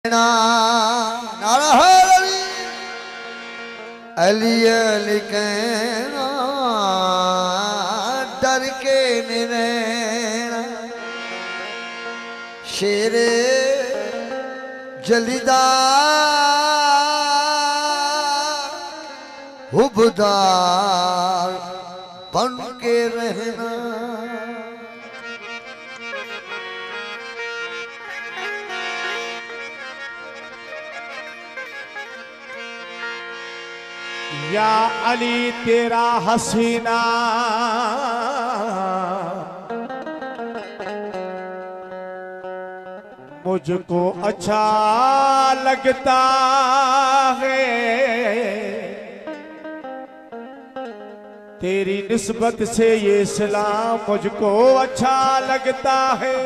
नारा अली अली कहना डर के नैना शेरे जलीदार हुबदार बन के रहना। या अली तेरा हसीना मुझको अच्छा लगता है, तेरी निस्बत से ये सलाम मुझको अच्छा लगता है।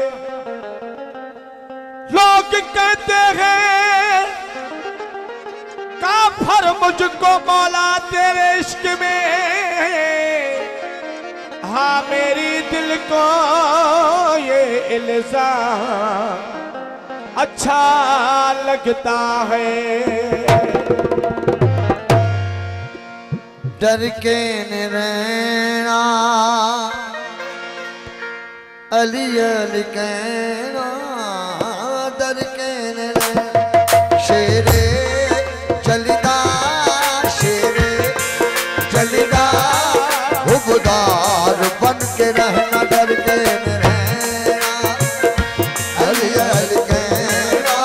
लोग कहते हैं काफर मुझको मौला तेरे इश्क में, हाँ मेरी दिल को ये इल्जाम अच्छा लगता है। डर के रहना अली अली कहना डर के रहना शेरे जलीदा शेरे जलीदा हुबदार बन के रहना डर के रहना अली अली कहना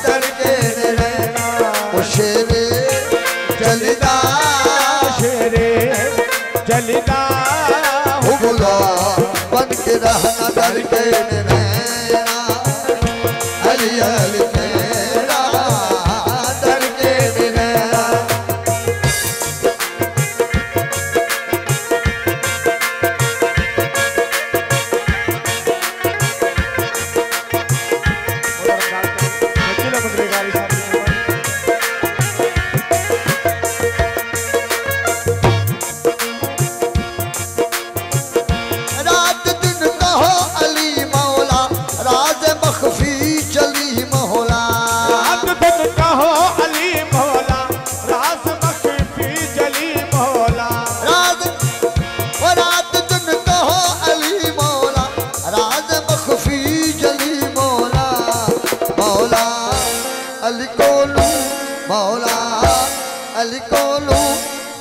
डर के रहना ओ शेरे जलीदा शेरे जलीदा हुबदार बन के रहना डर के रहना अली अली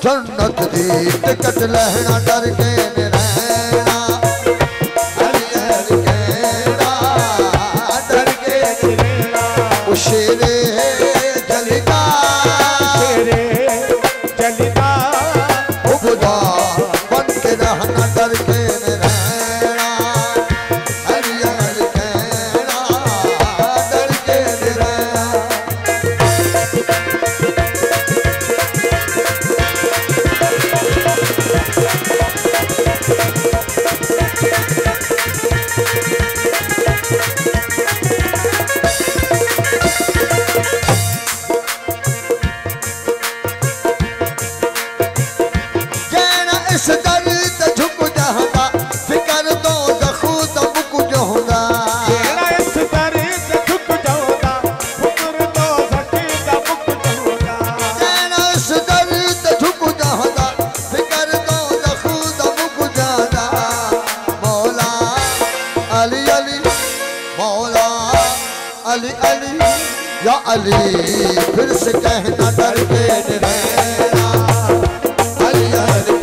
जन्नत दी टिकट लहना डर के रहना अली अली कहना डर के रहना ओ शेरे जलीदा शेरे जलीदा हुबदार बन के रहना डर के रहना अली अली कहना डर के रहना। इस दर्द झुक जाता फिकर दो दखू तब कुछ होगा इस दर्द झुक जाता फिकर दो दखू तब कुछ होगा इस दर्द झुक जाता फिकर दो दखू तब कुछ जाता मौला अली अली मौला अली अली या अली फिर से कहना डर के रहना अली अली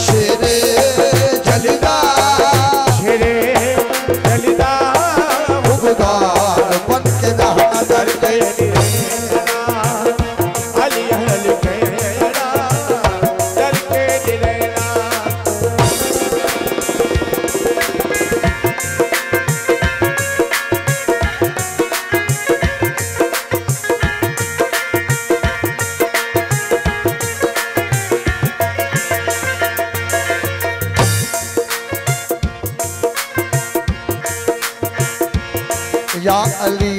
शेरे जलीदा शेरे जलीदा हुबदार बन के रहना डर के रहना अली अली कहना डर के रहना। या अली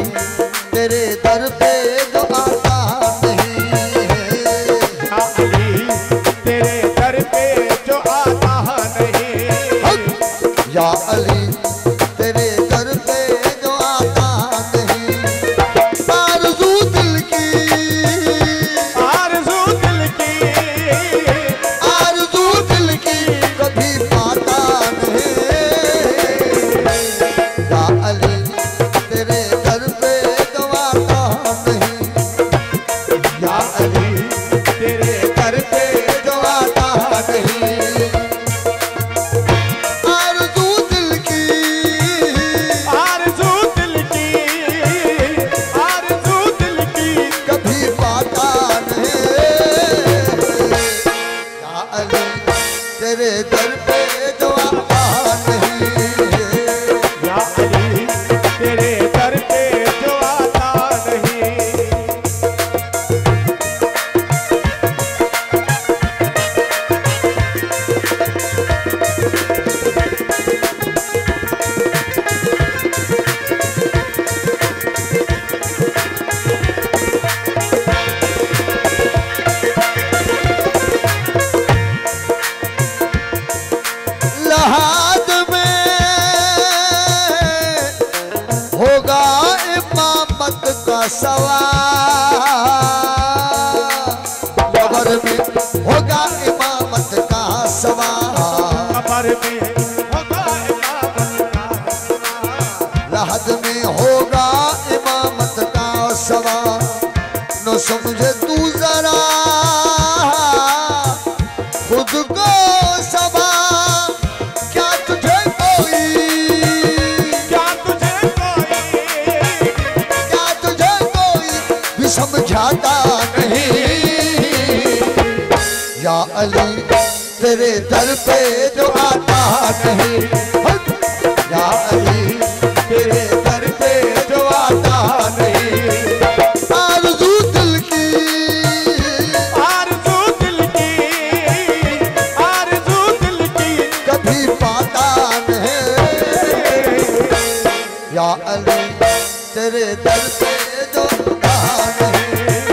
तेरे दर पे जो आता नहीं है या अली तेरे दर पे जो आता नहीं या अली तेरे सवाल, कब्र में होगा इमामत का सवाल, कब्र में होगा इमामत का सवाल, lahad में होगा इमामत का सवाल। न समझे तू जरा खुद को सवाल, क्या तुझे कोई भी समझाता नहीं। या अली तेरे दर पे जो आता नहीं, या अली तेरे दर पे जो आता नहीं। आरज़ू दिल की, आरज़ू दिल की, आरज़ू दिल की कभी पाता नहीं। या अली तेरे दर पे जो आता नहीं।